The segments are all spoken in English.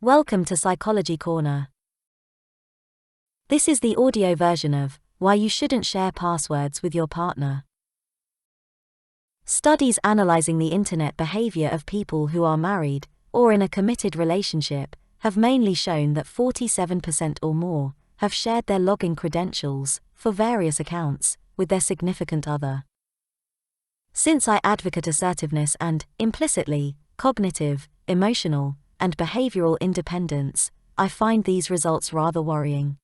Welcome to Psychology Corner. This is the audio version of Why You Shouldn't Share Passwords with Your Partner. Studies analyzing the internet behavior of people who are married or in a committed relationship have mainly shown that 47% or more have shared their login credentials for various accounts with their significant other. Since I advocate assertiveness and, implicitly, cognitive, emotional, and behavioral independence, I find these results rather worrying.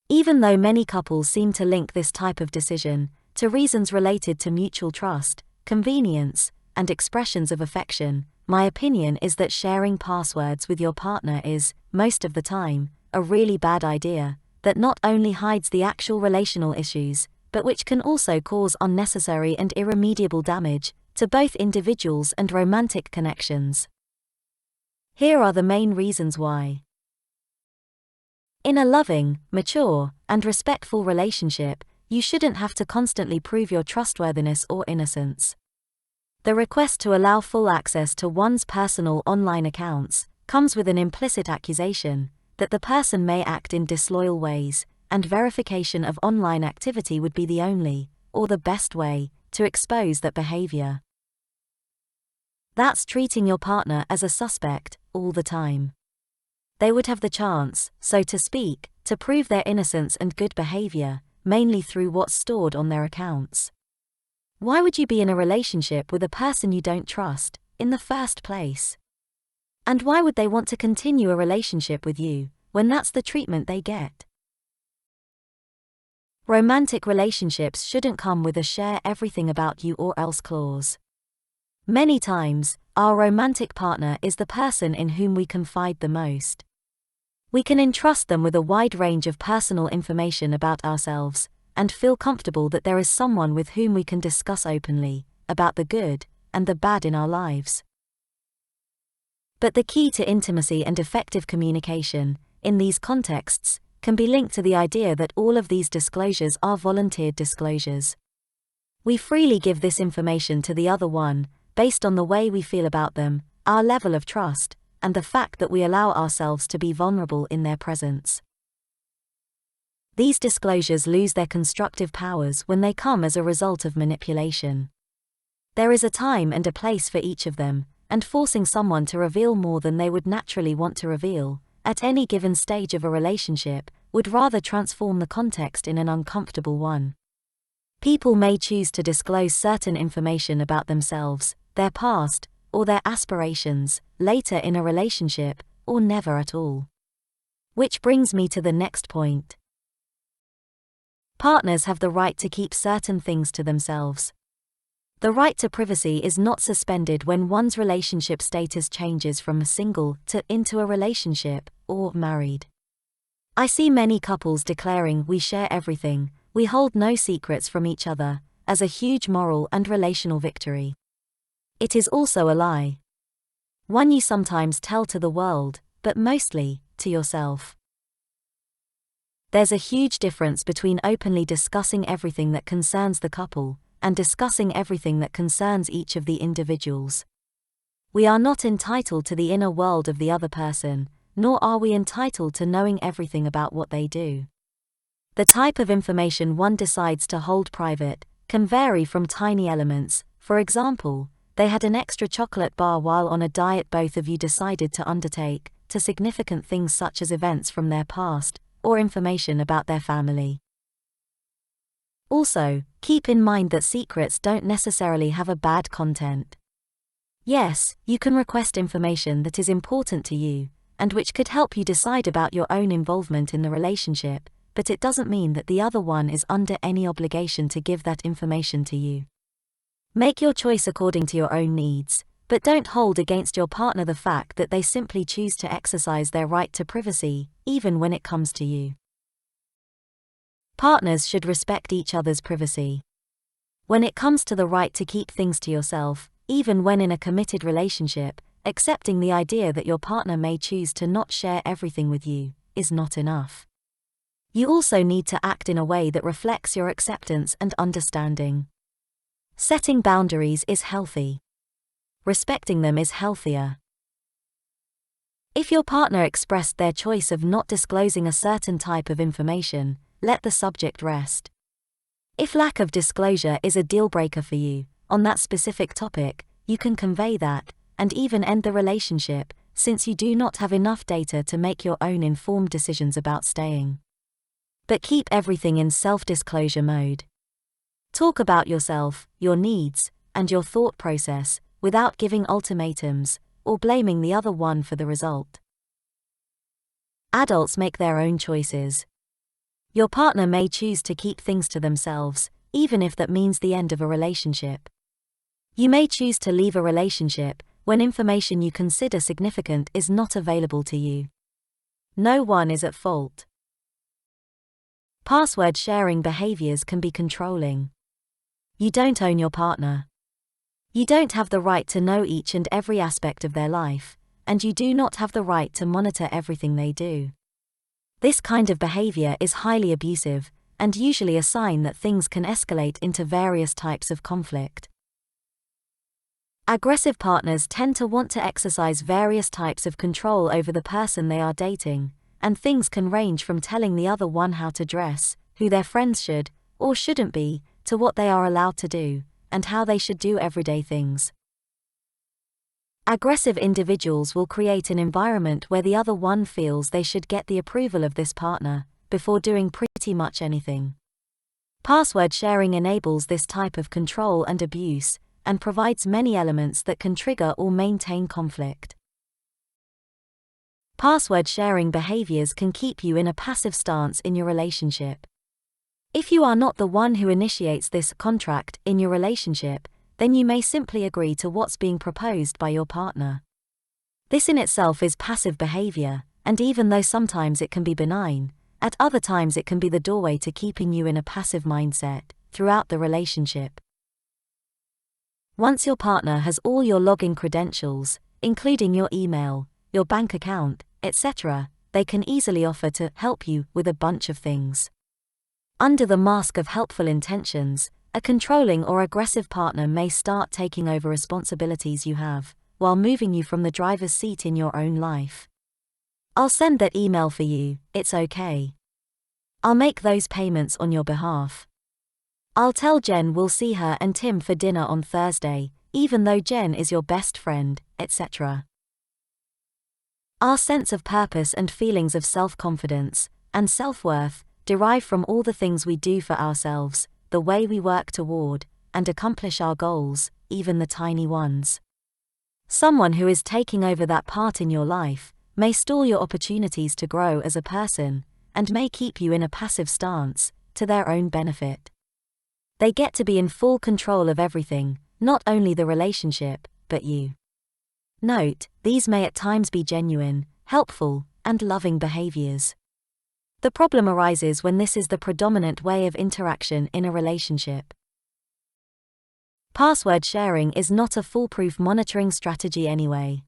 Even though many couples seem to link this type of decision to reasons related to mutual trust, convenience, and expressions of affection, my opinion is that sharing passwords with your partner is, most of the time, a really bad idea that not only hides the actual relational issues, but which can also cause unnecessary and irremediable damage to both individuals and romantic connections. Here are the main reasons why. In a loving, mature, and respectful relationship, you shouldn't have to constantly prove your trustworthiness or innocence. The request to allow full access to one's personal online accounts comes with an implicit accusation that the person may act in disloyal ways, and verification of online activity would be the only, or the best way, to expose that behavior. That's treating your partner as a suspect all the time. They would have the chance, so to speak, to prove their innocence and good behavior, mainly through what's stored on their accounts. Why would you be in a relationship with a person you don't trust, in the first place? And why would they want to continue a relationship with you, when that's the treatment they get? Romantic relationships shouldn't come with a share everything about you or else clause. Many times, our romantic partner is the person in whom we confide the most. We can entrust them with a wide range of personal information about ourselves, and feel comfortable that there is someone with whom we can discuss openly about the good and the bad in our lives. But the key to intimacy and effective communication, in these contexts, can be linked to the idea that all of these disclosures are volunteered disclosures. We freely give this information to the other one, based on the way we feel about them, our level of trust, and the fact that we allow ourselves to be vulnerable in their presence. These disclosures lose their constructive powers when they come as a result of manipulation. There is a time and a place for each of them, and forcing someone to reveal more than they would naturally want to reveal, at any given stage of a relationship, would rather transform the context in an uncomfortable one. People may choose to disclose certain information about themselves, their past, or their aspirations, later in a relationship, or never at all. Which brings me to the next point. Partners have the right to keep certain things to themselves. The right to privacy is not suspended when one's relationship status changes from a single to into a relationship, or married. I see many couples declaring we share everything, we hold no secrets from each other, as a huge moral and relational victory. It is also a lie. One you sometimes tell to the world, but mostly, to yourself. There's a huge difference between openly discussing everything that concerns the couple, and discussing everything that concerns each of the individuals. We are not entitled to the inner world of the other person, nor are we entitled to knowing everything about what they do. The type of information one decides to hold private can vary from tiny elements, for example, they had an extra chocolate bar while on a diet both of you decided to undertake, to significant things such as events from their past, or information about their family. Also, keep in mind that secrets don't necessarily have a bad content. Yes, you can request information that is important to you, and which could help you decide about your own involvement in the relationship, but it doesn't mean that the other one is under any obligation to give that information to you. Make your choice according to your own needs, but don't hold against your partner the fact that they simply choose to exercise their right to privacy, even when it comes to you. Partners should respect each other's privacy. When it comes to the right to keep things to yourself, even when in a committed relationship, accepting the idea that your partner may choose to not share everything with you is not enough. You also need to act in a way that reflects your acceptance and understanding. Setting boundaries is healthy. Respecting them is healthier. If your partner expressed their choice of not disclosing a certain type of information, let the subject rest. If lack of disclosure is a deal-breaker for you on that specific topic, you can convey that, and even end the relationship, since you do not have enough data to make your own informed decisions about staying. But keep everything in self-disclosure mode. Talk about yourself, your needs, and your thought process, without giving ultimatums, or blaming the other one for the result. Adults make their own choices. Your partner may choose to keep things to themselves, even if that means the end of a relationship. You may choose to leave a relationship when information you consider significant is not available to you. No one is at fault. Password sharing behaviors can be controlling. You don't own your partner. You don't have the right to know each and every aspect of their life, and you do not have the right to monitor everything they do. This kind of behavior is highly abusive, and usually a sign that things can escalate into various types of conflict. Aggressive partners tend to want to exercise various types of control over the person they are dating, and things can range from telling the other one how to dress, who their friends should or shouldn't be, to what they are allowed to do, and how they should do everyday things. Aggressive individuals will create an environment where the other one feels they should get the approval of this partner before doing pretty much anything. Password sharing enables this type of control and abuse, and provides many elements that can trigger or maintain conflict. Password sharing behaviors can keep you in a passive stance in your relationship. If you are not the one who initiates this contract in your relationship, then you may simply agree to what's being proposed by your partner. This in itself is passive behavior, and even though sometimes it can be benign, at other times it can be the doorway to keeping you in a passive mindset throughout the relationship. Once your partner has all your login credentials, including your email, your bank account, etc., they can easily offer to help you with a bunch of things. Under the mask of helpful intentions, a controlling or aggressive partner may start taking over responsibilities you have, while moving you from the driver's seat in your own life. I'll send that email for you, it's okay. I'll make those payments on your behalf. I'll tell Jen we'll see her and Tim for dinner on Thursday, even though Jen is your best friend, etc. Our sense of purpose and feelings of self-confidence and self-worth derive from all the things we do for ourselves, the way we work toward and accomplish our goals, even the tiny ones. Someone who is taking over that part in your life may stall your opportunities to grow as a person, and may keep you in a passive stance, to their own benefit. They get to be in full control of everything, not only the relationship, but you. Note, these may at times be genuine, helpful, and loving behaviors. The problem arises when this is the predominant way of interaction in a relationship. Password sharing is not a foolproof monitoring strategy anyway.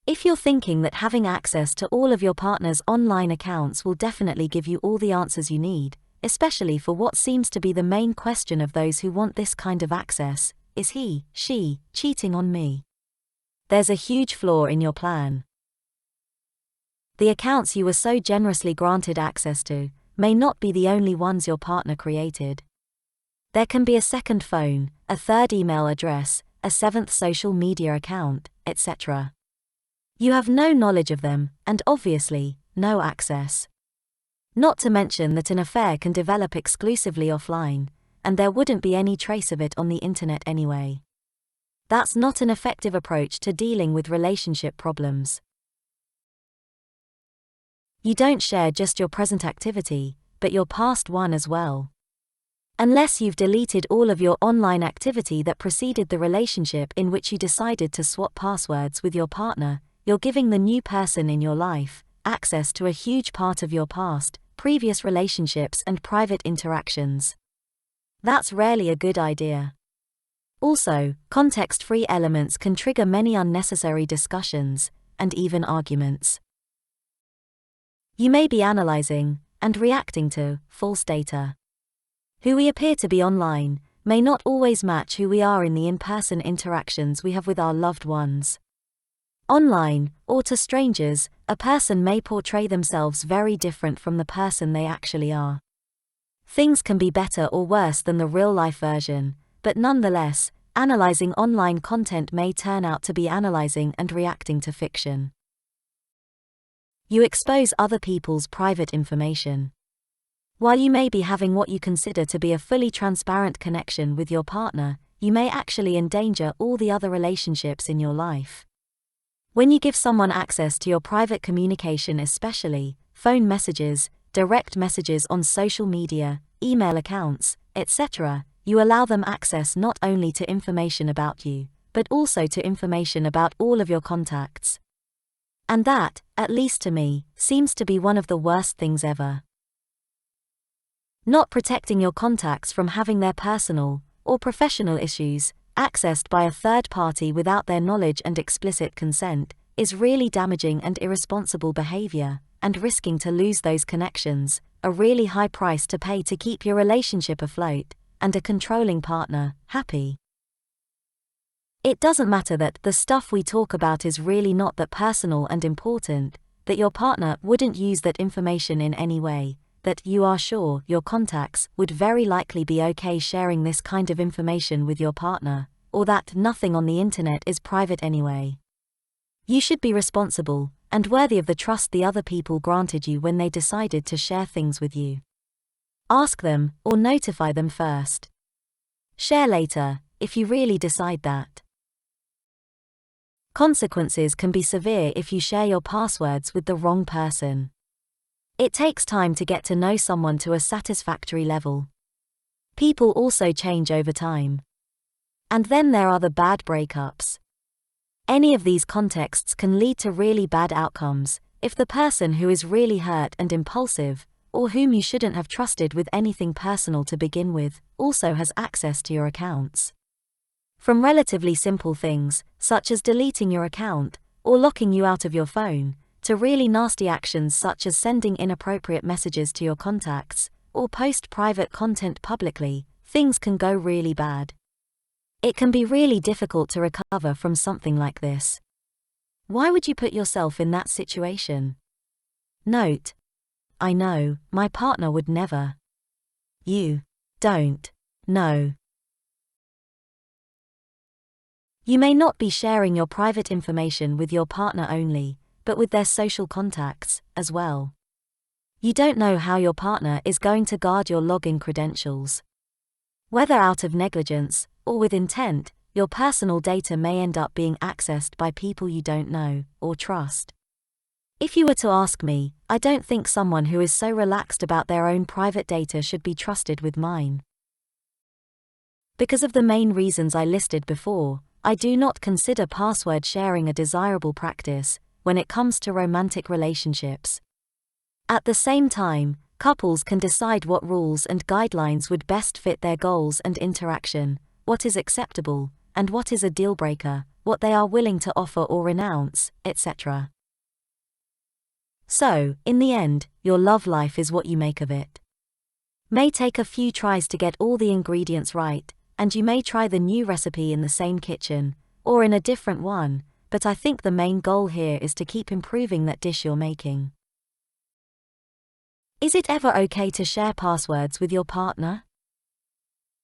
If you're thinking that having access to all of your partner's online accounts will definitely give you all the answers you need, especially for what seems to be the main question of those who want this kind of access, is he, she, cheating on me? There's a huge flaw in your plan. The accounts you were so generously granted access to may not be the only ones your partner created. There can be a second phone, a third email address, a seventh social media account, etc. You have no knowledge of them, and obviously, no access. Not to mention that an affair can develop exclusively offline, and there wouldn't be any trace of it on the internet anyway. That's not an effective approach to dealing with relationship problems. You don't share just your present activity, but your past one as well. Unless you've deleted all of your online activity that preceded the relationship in which you decided to swap passwords with your partner, you're giving the new person in your life access to a huge part of your past, previous relationships and private interactions. That's rarely a good idea. Also, context-free elements can trigger many unnecessary discussions, and even arguments. You may be analyzing and reacting to false data. Who we appear to be online may not always match who we are in the in-person interactions we have with our loved ones. Online, or to strangers, a person may portray themselves very different from the person they actually are. Things can be better or worse than the real-life version, but nonetheless, analyzing online content may turn out to be analyzing and reacting to fiction. You expose other people's private information. While you may be having what you consider to be a fully transparent connection with your partner, you may actually endanger all the other relationships in your life. When you give someone access to your private communication, especially phone messages, direct messages on social media, email accounts, etc., you allow them access not only to information about you, but also to information about all of your contacts. And that, at least to me, seems to be one of the worst things ever. Not protecting your contacts from having their personal or professional issues accessed by a third party without their knowledge and explicit consent is really damaging and irresponsible behavior, and risking to lose those connections, a really high price to pay to keep your relationship afloat, and a controlling partner happy. It doesn't matter that the stuff we talk about is really not that personal and important, that your partner wouldn't use that information in any way, that you are sure your contacts would very likely be okay sharing this kind of information with your partner, or that nothing on the internet is private anyway. You should be responsible and worthy of the trust the other people granted you when they decided to share things with you. Ask them or notify them first. Share later, if you really decide that. Consequences can be severe if you share your passwords with the wrong person. It takes time to get to know someone to a satisfactory level. People also change over time. And then there are the bad breakups. Any of these contexts can lead to really bad outcomes, if the person who is really hurt and impulsive, or whom you shouldn't have trusted with anything personal to begin with, also has access to your accounts. From relatively simple things, such as deleting your account, or locking you out of your phone, to really nasty actions such as sending inappropriate messages to your contacts, or post private content publicly, things can go really bad. It can be really difficult to recover from something like this. Why would you put yourself in that situation? Note: I know, my partner would never. You don't know. You may not be sharing your private information with your partner only, but with their social contacts as well. You don't know how your partner is going to guard your login credentials. Whether out of negligence or with intent, your personal data may end up being accessed by people you don't know or trust. If you were to ask me, I don't think someone who is so relaxed about their own private data should be trusted with mine. Because of the main reasons I listed before, I do not consider password sharing a desirable practice when it comes to romantic relationships. At the same time, couples can decide what rules and guidelines would best fit their goals and interaction, what is acceptable, and what is a deal breaker, what they are willing to offer or renounce, etc. So, in the end, your love life is what you make of it. May take a few tries to get all the ingredients right, and you may try the new recipe in the same kitchen, or in a different one, but I think the main goal here is to keep improving that dish you're making. Is it ever okay to share passwords with your partner?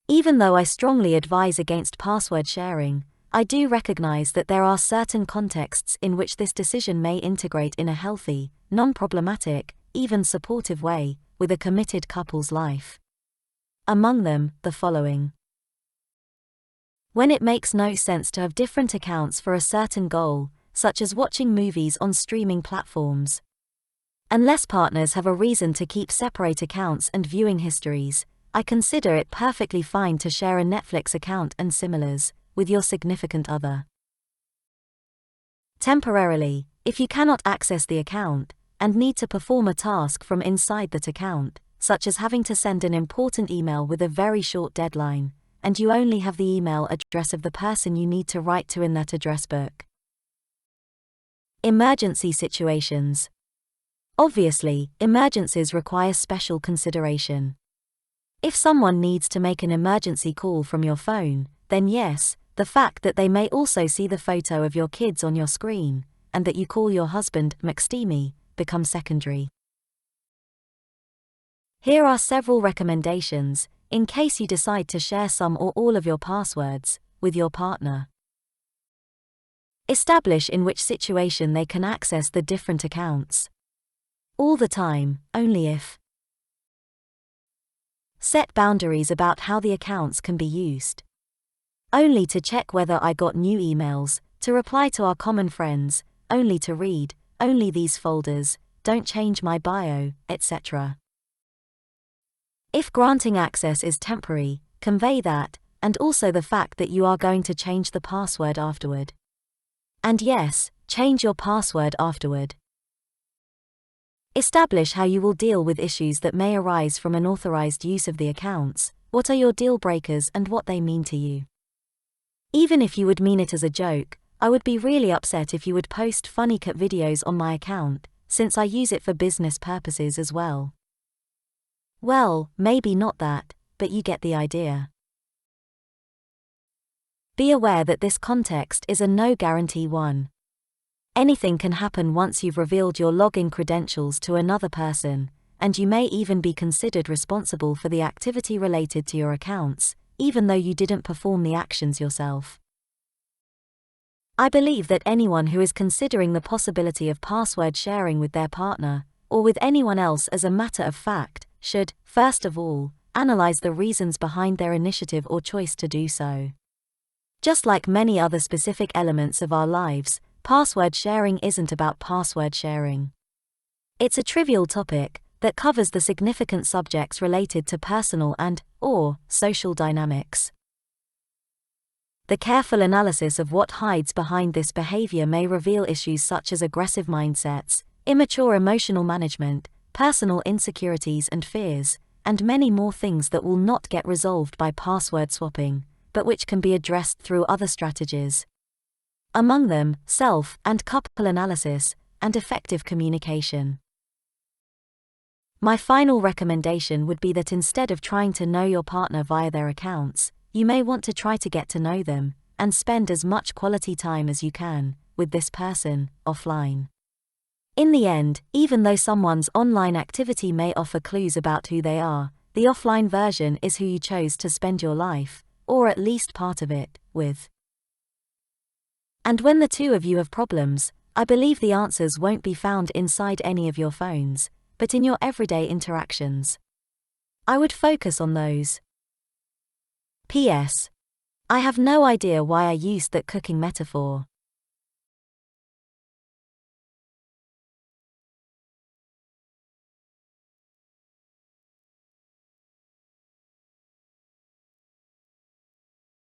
Even though I strongly advise against password sharing, I do recognize that there are certain contexts in which this decision may integrate in a healthy, non-problematic, even supportive way, with a committed couple's life. Among them, the following. When it makes no sense to have different accounts for a certain goal, such as watching movies on streaming platforms. Unless partners have a reason to keep separate accounts and viewing histories, I consider it perfectly fine to share a Netflix account and similars with your significant other. Temporarily, if you cannot access the account and need to perform a task from inside that account, such as having to send an important email with a very short deadline, and you only have the email address of the person you need to write to in that address book. Emergency situations. Obviously, emergencies require special consideration. If someone needs to make an emergency call from your phone, then yes, the fact that they may also see the photo of your kids on your screen, and that you call your husband McSteamy become secondary. Here are several recommendations, in case you decide to share some or all of your passwords with your partner. Establish in which situation they can access the different accounts. All the time, only if. Set boundaries about how the accounts can be used. Only to check whether I got new emails, to reply to our common friends, only to read, only these folders, don't change my bio, etc. If granting access is temporary, convey that, and also the fact that you are going to change the password afterward. And yes, change your password afterward. Establish how you will deal with issues that may arise from unauthorized use of the accounts, what are your deal breakers and what they mean to you. Even if you would mean it as a joke, I would be really upset if you would post funny cat videos on my account, since I use it for business purposes as well. Well, maybe not that, but you get the idea. Be aware that this context is a no guarantee one. Anything can happen once you've revealed your login credentials to another person, and you may even be considered responsible for the activity related to your accounts, even though you didn't perform the actions yourself. I believe that anyone who is considering the possibility of password sharing with their partner, or with anyone else as a matter of fact, should, first of all, analyze the reasons behind their initiative or choice to do so. Just like many other specific elements of our lives, password sharing isn't about password sharing. It's a trivial topic that covers the significant subjects related to personal and/or social dynamics. The careful analysis of what hides behind this behavior may reveal issues such as aggressive mindsets, immature emotional management, personal insecurities and fears, and many more things that will not get resolved by password swapping, but which can be addressed through other strategies. Among them, self- and couple analysis, and effective communication. My final recommendation would be that instead of trying to know your partner via their accounts, you may want to try to get to know them, and spend as much quality time as you can with this person offline. In the end, even though someone's online activity may offer clues about who they are, the offline version is who you chose to spend your life, or at least part of it, with. And when the two of you have problems, I believe the answers won't be found inside any of your phones, but in your everyday interactions. I would focus on those. P.S. I have no idea why I used that cooking metaphor.